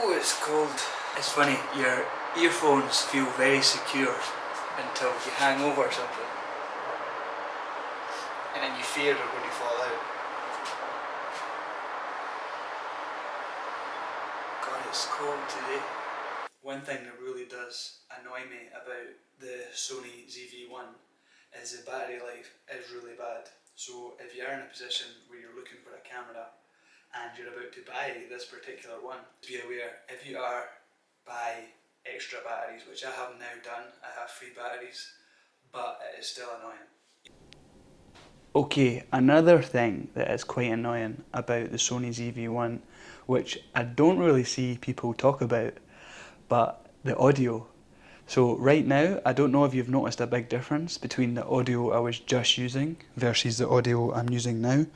Oh, it's cold. It's funny, your earphones feel very secure until you hang over something. And then you fear they're going to fall out. God, it's cold today. One thing that really does annoy me about the Sony ZV-1 is the battery life is really bad. So if you are in a position where you're looking for a camera and you're about to buy this particular one, be aware, if you are buy extra batteries, which I have now done, I have 3 batteries, but it is still annoying. Okay, another thing that is quite annoying about the Sony ZV-1, which I don't really see people talk about, but the audio. So right now, I don't know if you've noticed a big difference between the audio I was just using versus the audio I'm using now,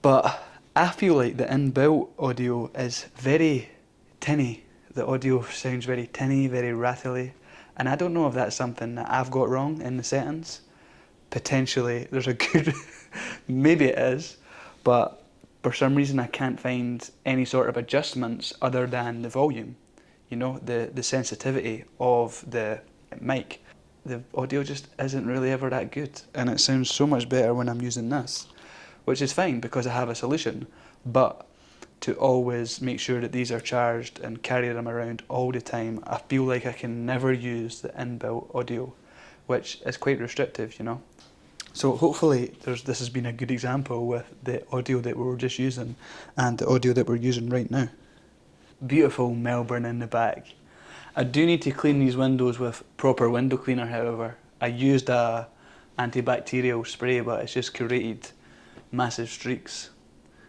but I feel like the inbuilt audio is very tinny. The audio sounds very tinny, very rattly, and I don't know if that's something that I've got wrong in the settings. Potentially there's a good, maybe it is, but for some reason I can't find any sort of adjustments other than the volume, you know, the sensitivity of the mic. The audio just isn't really ever that good, and it sounds so much better when I'm using this, which is fine because I have a solution, but to always make sure that these are charged and carry them around all the time, I feel like I can never use the inbuilt audio, which is quite restrictive, you know. So hopefully this has been a good example with the audio that we were just using and the audio that we're using right now. Beautiful Melbourne in the back. I do need to clean these windows with proper window cleaner, however. I used a antibacterial spray, but it's just created massive streaks.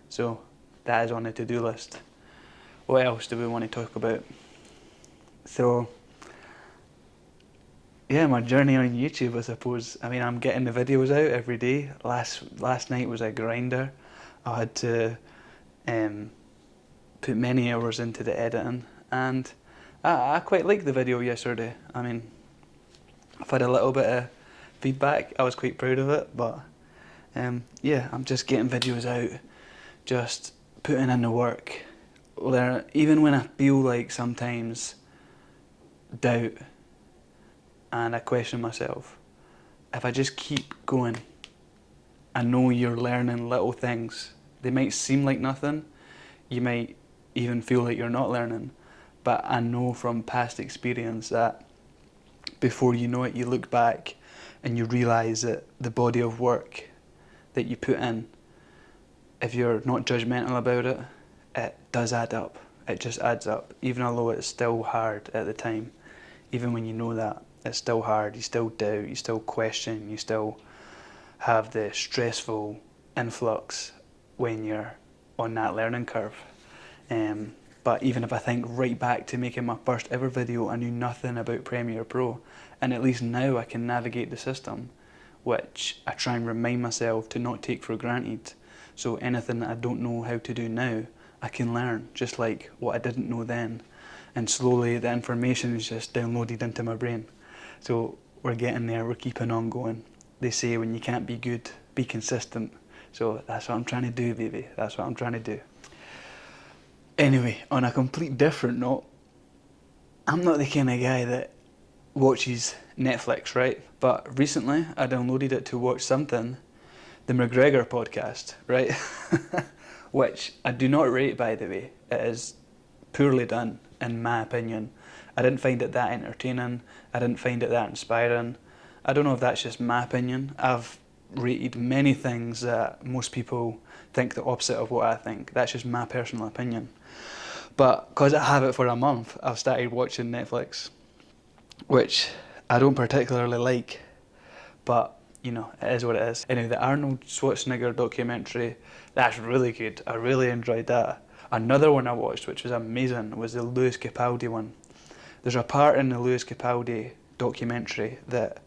So that is on the to-do list. What else do we want to talk about? So yeah, my journey on YouTube, I suppose. I mean, I'm getting the videos out every day. Last night was a grinder. I had to put many hours into the editing, and I quite liked the video yesterday. I mean, I've had a little bit of feedback. I was quite proud of it, but yeah, I'm just getting videos out, just putting in the work. Even when I feel like sometimes doubt and I question myself, if I just keep going, I know you're learning little things. They might seem like nothing, you might even feel like you're not learning, but I know from past experience that before you know it, you look back and you realise that the body of work that you put in, if you're not judgmental about it, it does add up. It just adds up, even although it's still hard at the time. Even when you know that, it's still hard, you still doubt, you still question, you still have the stressful influx when you're on that learning curve. But even if I think right back to making my first ever video, I knew nothing about Premiere Pro, and at least now I can navigate the system, which I try and remind myself to not take for granted. So anything that I don't know how to do now, I can learn, just like what I didn't know then. And slowly the information is just downloaded into my brain. So we're getting there, we're keeping on going. They say when you can't be good, be consistent. So that's what I'm trying to do, baby. That's what I'm trying to do. Anyway, on a complete different note, I'm not the kind of guy that watches Netflix, right? But recently I downloaded it to watch something, the McGregor podcast, right? Which I do not rate, by the way. It is poorly done, in my opinion. I didn't find it that entertaining. I didn't find it that inspiring. I don't know if that's just my opinion. I've rated many things that most people think the opposite of what I think. That's just my personal opinion. But because I have it for a month, I've started watching Netflix, which I don't particularly like, but you know, it is what it is. Anyway, the Arnold Schwarzenegger documentary, that's really good. I really enjoyed that. Another one I watched, which was amazing, was the Lewis Capaldi one. There's a part in the Lewis Capaldi documentary that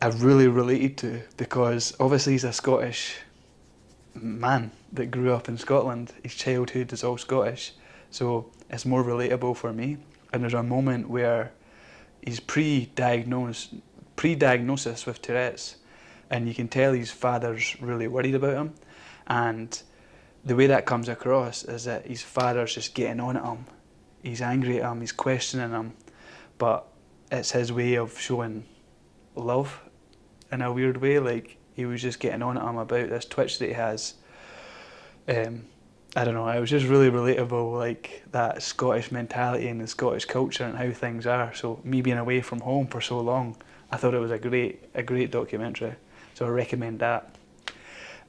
I really related to, because obviously he's a Scottish man that grew up in Scotland. His childhood is all Scottish, so it's more relatable for me. And there's a moment where he's pre-diagnosis with Tourette's, and you can tell his father's really worried about him, and the way that comes across is that his father's just getting on at him. He's angry at him, he's questioning him, but it's his way of showing love in a weird way. Like, he was just getting on at him about this twitch that he has. I don't know, it was just really relatable, like that Scottish mentality and the Scottish culture and how things are. So me being away from home for so long, I thought it was a great documentary. So I recommend that.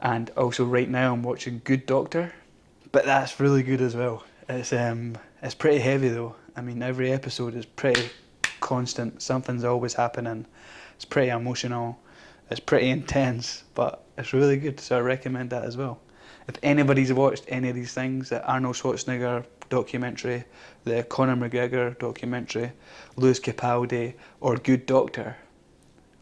And also right now I'm watching Good Doctor, but that's really good as well. It's pretty heavy though. I mean, every episode is pretty constant. Something's always happening. It's pretty emotional. It's pretty intense, but it's really good. So I recommend that as well. If anybody's watched any of these things, the Arnold Schwarzenegger documentary, the Conor McGregor documentary, Lewis Capaldi, or Good Doctor,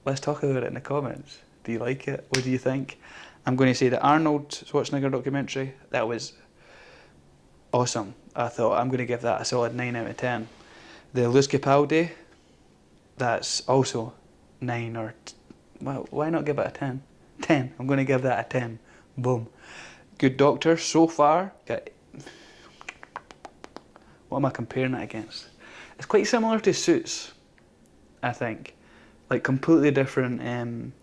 let's talk about it in the comments. Do you like it? What do you think? I'm going to say the Arnold Schwarzenegger documentary, that was awesome. I thought I'm going to give that a solid 9 out of 10. The Lewis Capaldi, that's also 9 or... well, why not give it a 10? 10. I'm going to give that a 10. Boom. Good Doctor, so far, what am I comparing it against? It's quite similar to Suits, I think. Like, completely different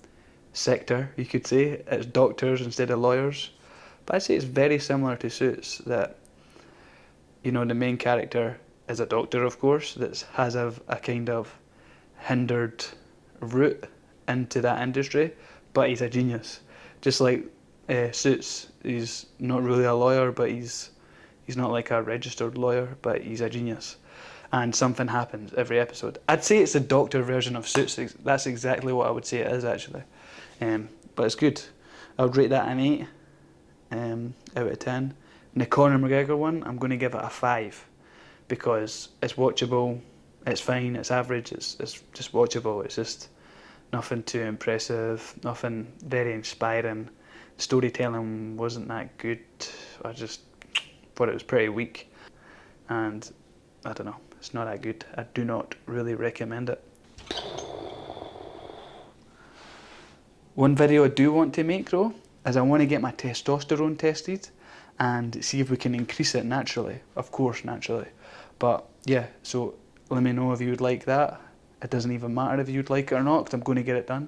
sector, you could say. It's doctors instead of lawyers. But I'd say it's very similar to Suits, that, you know, the main character is a doctor, of course, that has a kind of hindered route into that industry, but he's a genius. Just like Suits, he's not really a lawyer, but he's not like a registered lawyer, but he's a genius. And something happens every episode. I'd say it's the Doctor version of Suits. That's exactly what I would say it is, actually. But it's good. I would rate that an 8 out of 10. And the Conor McGregor one, I'm going to give it a 5, because it's watchable, it's fine, it's average, it's just watchable. It's just nothing too impressive, nothing very inspiring. Storytelling wasn't that good. I just thought it was pretty weak, and I don't know, it's not that good. I do not really recommend it. One video I do want to make though is I want to get my testosterone tested and see if we can increase it naturally. Of course, naturally. But yeah, so let me know if you would like that. It doesn't even matter if you'd like it or not, because I'm going to get it done.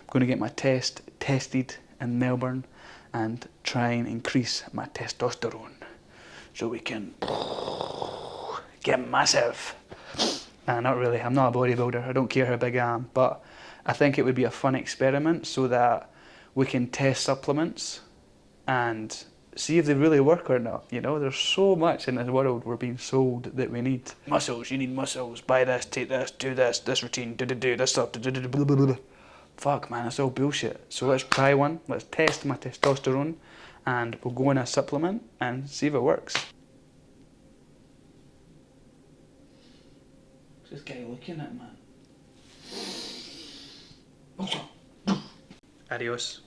I'm going to get my tested in Melbourne and try and increase my testosterone so we can get massive. Not really, I'm not a bodybuilder, I don't care how big I am, but I think it would be a fun experiment so that we can test supplements and see if they really work or not. You know, there's so much in this world we're being sold that we need. Muscles, you need muscles, buy this, take this, do this routine, do this stuff, blah, blah, blah. Fuck man, it's all bullshit. So let's try one, let's test my testosterone, and we'll go on a supplement and see if it works. What's this guy looking at, man? Adios.